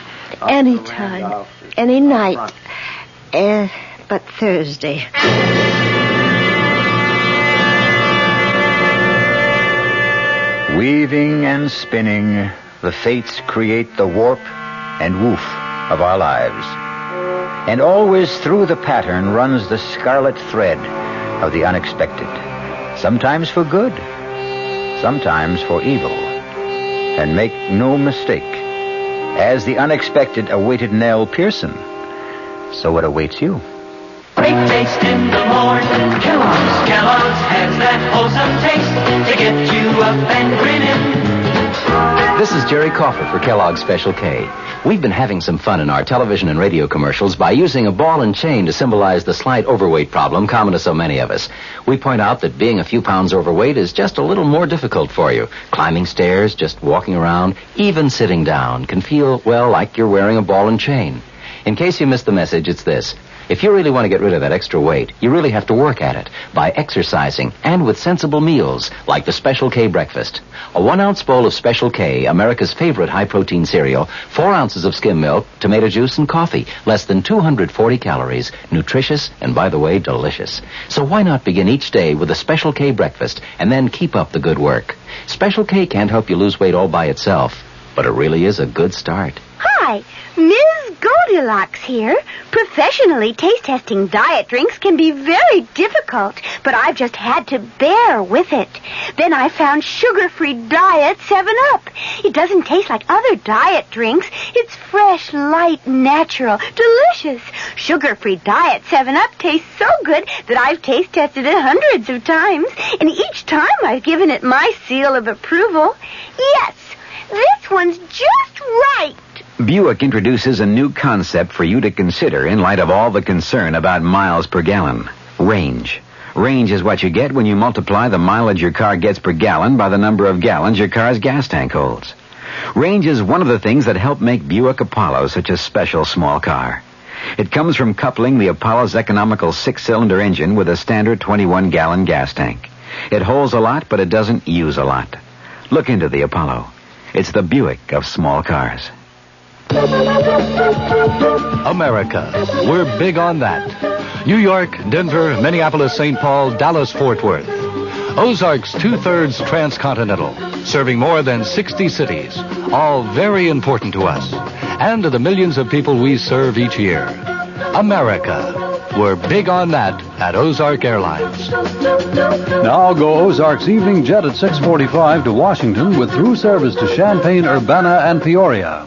Anytime. Any night. But Thursday. Weaving and spinning, the fates create the warp and woof of our lives. And always through the pattern runs the scarlet thread of the unexpected. Sometimes for good, sometimes for evil. And make no mistake, as the unexpected awaited Nell Pearson, so it awaits you. Great taste in the morning. Kellogg's has that wholesome taste to get you up and grinning. This is Jerry Crawford for Kellogg's Special K. We've been having some fun in our television and radio commercials by using a ball and chain to symbolize the slight overweight problem common to so many of us. We point out that being a few pounds overweight is just a little more difficult for you. Climbing stairs, just walking around, even sitting down can feel, well, like you're wearing a ball and chain. In case you missed the message, it's this. If you really want to get rid of that extra weight, you really have to work at it by exercising and with sensible meals like the Special K breakfast. A 1-ounce bowl of Special K, America's favorite high-protein cereal, 4 ounces of skim milk, tomato juice, and coffee. Less than 240 calories. Nutritious and, by the way, delicious. So why not begin each day with a Special K breakfast and then keep up the good work? Special K can't help you lose weight all by itself, but it really is a good start. Hi, Ms. Goldilocks here. Professionally taste-testing diet drinks can be very difficult, but I've just had to bear with it. Then I found sugar-free Diet 7-Up. It doesn't taste like other diet drinks. It's fresh, light, natural, delicious. Sugar-free Diet 7-Up tastes so good that I've taste-tested it hundreds of times, and each time I've given it my seal of approval. Yes, this one's just right. Buick introduces a new concept for you to consider in light of all the concern about miles per gallon. Range. Range is what you get when you multiply the mileage your car gets per gallon by the number of gallons your car's gas tank holds. Range is one of the things that help make Buick Apollo such a special small car. It comes from coupling the Apollo's economical 6-cylinder engine with a standard 21-gallon gas tank. It holds a lot, but it doesn't use a lot. Look into the Apollo. It's the Buick of small cars. America. We're big on that. New York, Denver, Minneapolis, St. Paul, Dallas, Fort Worth. Ozarks 2/3 transcontinental, serving more than 60 cities, all very important to us, and to the millions of people we serve each year. America. We're big on that at Ozark Airlines. Now go Ozark's evening jet at 6:45 to Washington with through service to Champaign, Urbana, and Peoria.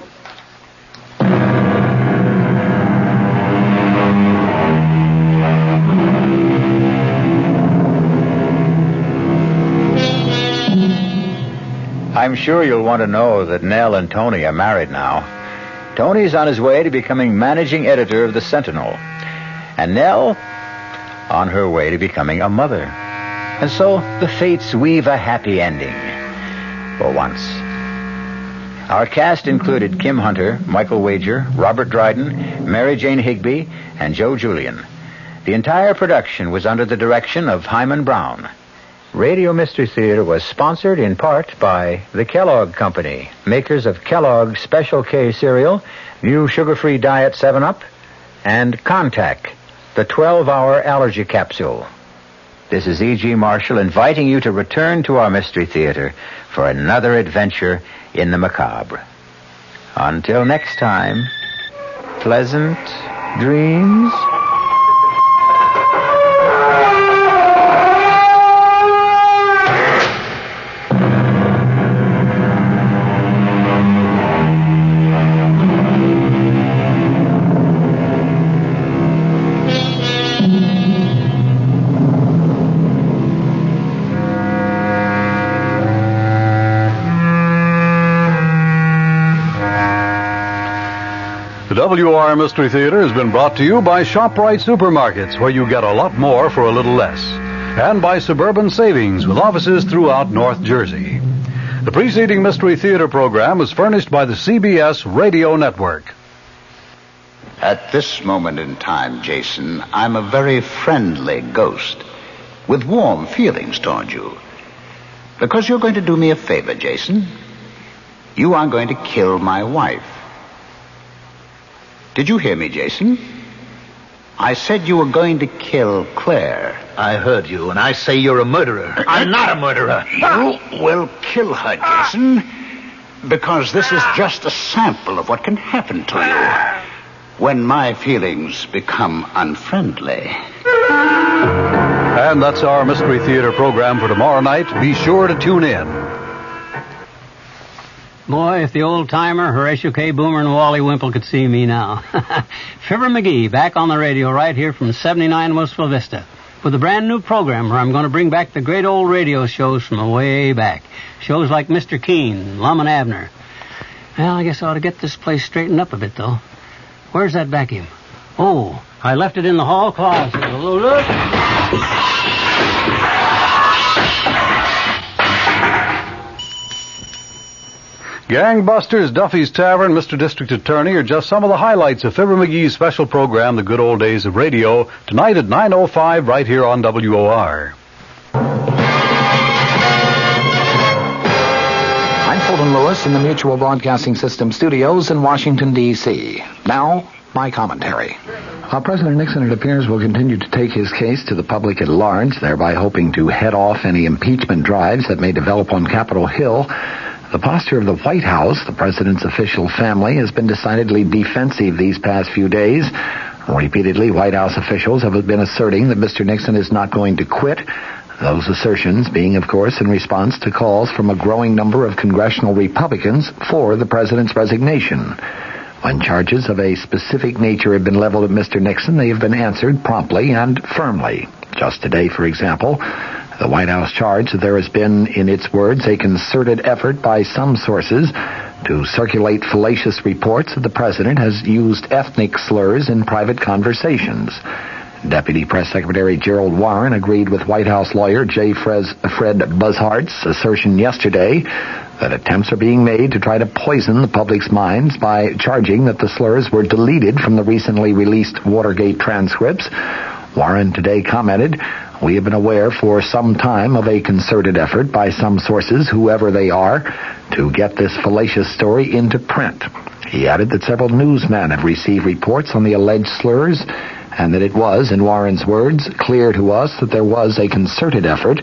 I'm sure you'll want to know that Nell and Tony are married now. Tony's on his way to becoming managing editor of the Sentinel. And Nell on her way to becoming a mother. And so the fates weave a happy ending. For once. Our cast included Kim Hunter, Michael Wager, Robert Dryden, Mary Jane Higbee, and Joe Julian. The entire production was under the direction of Himan Brown. Radio Mystery Theater was sponsored in part by the Kellogg Company, makers of Kellogg's Special K cereal, new sugar-free diet 7-Up, and Contact, the 12-hour allergy capsule. This is E.G. Marshall inviting you to return to our Mystery Theater for another adventure in the macabre. Until next time, pleasant dreams. The WR Mystery Theater has been brought to you by ShopRite Supermarkets, where you get a lot more for a little less, and by Suburban Savings, with offices throughout North Jersey. The preceding Mystery Theater program is furnished by the CBS Radio Network. At this moment in time, Jason, I'm a very friendly ghost with warm feelings toward you. Because you're going to do me a favor, Jason. You are going to kill my wife. Did you hear me, Jason? I said you were going to kill Claire. I heard you, and I say you're a murderer. I'm not a murderer. You will kill her, Jason, because this is just a sample of what can happen to you when my feelings become unfriendly. And that's our Mystery Theater program for tomorrow night. Be sure to tune in. Boy, if the old-timer, Horatio K. Boomer, and Wally Wimple could see me now. Fibber McGee, back on the radio right here from 79 Wistful Vista, with a brand-new program where I'm going to bring back the great old radio shows from way back. Shows like Mr. Keene, Lum and Abner. Well, I guess I ought to get this place straightened up a bit, though. Where's that vacuum? Oh, I left it in the hall closet. Look. Gangbusters, Duffy's Tavern, Mr. District Attorney are just some of the highlights of Fibber McGee's special program, The Good Old Days of Radio, tonight at 9:05 right here on WOR. I'm Fulton Lewis in the Mutual Broadcasting System studios in Washington, D.C. Now, my commentary. President Nixon, it appears, will continue to take his case to the public at large, thereby hoping to head off any impeachment drives that may develop on Capitol Hill. The posture of the White House, the president's official family, has been decidedly defensive these past few days. Repeatedly, White House officials have been asserting that Mr. Nixon is not going to quit. Those assertions being, of course, in response to calls from a growing number of congressional Republicans for the president's resignation. When charges of a specific nature have been leveled at Mr. Nixon, they have been answered promptly and firmly. Just today, for example, the White House charged that there has been, in its words, a concerted effort by some sources to circulate fallacious reports that the president has used ethnic slurs in private conversations. Deputy Press Secretary Gerald Warren agreed with White House lawyer J. Fred Bushart's assertion yesterday that attempts are being made to try to poison the public's minds by charging that the slurs were deleted from the recently released Watergate transcripts. Warren today commented, We have been aware for some time of a concerted effort by some sources, whoever they are, to get this fallacious story into print. He added that several newsmen have received reports on the alleged slurs, and that it was, in Warren's words, clear to us that there was a concerted effort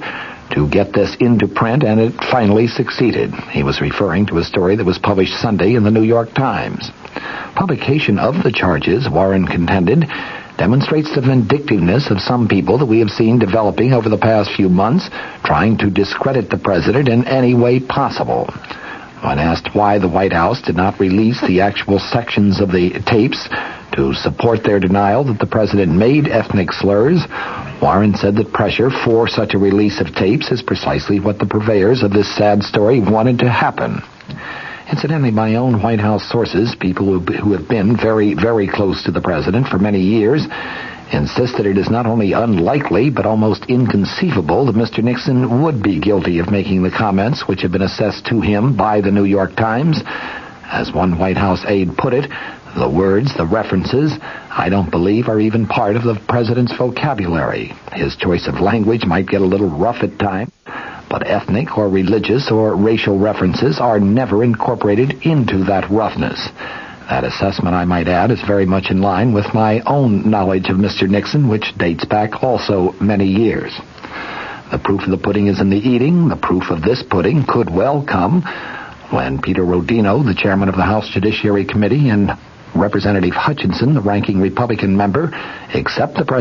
to get this into print, and it finally succeeded. He was referring to a story that was published Sunday in the New York Times. Publication of the charges, Warren contended, demonstrates the vindictiveness of some people that we have seen developing over the past few months, trying to discredit the president in any way possible. When asked why the White House did not release the actual sections of the tapes to support their denial that the president made ethnic slurs, Warren said that pressure for such a release of tapes is precisely what the purveyors of this sad story wanted to happen. Incidentally, my own White House sources, people who have been very, very close to the president for many years, insist that it is not only unlikely but almost inconceivable that Mr. Nixon would be guilty of making the comments which have been assessed to him by the New York Times. As one White House aide put it, the words, the references, I don't believe are even part of the president's vocabulary. His choice of language might get a little rough at times, but ethnic or religious or racial references are never incorporated into that roughness. That assessment, I might add, is very much in line with my own knowledge of Mr. Nixon, which dates back also many years. The proof of the pudding is in the eating. The proof of this pudding could well come when Peter Rodino, the chairman of the House Judiciary Committee, and Representative Hutchinson, the ranking Republican member, accept the president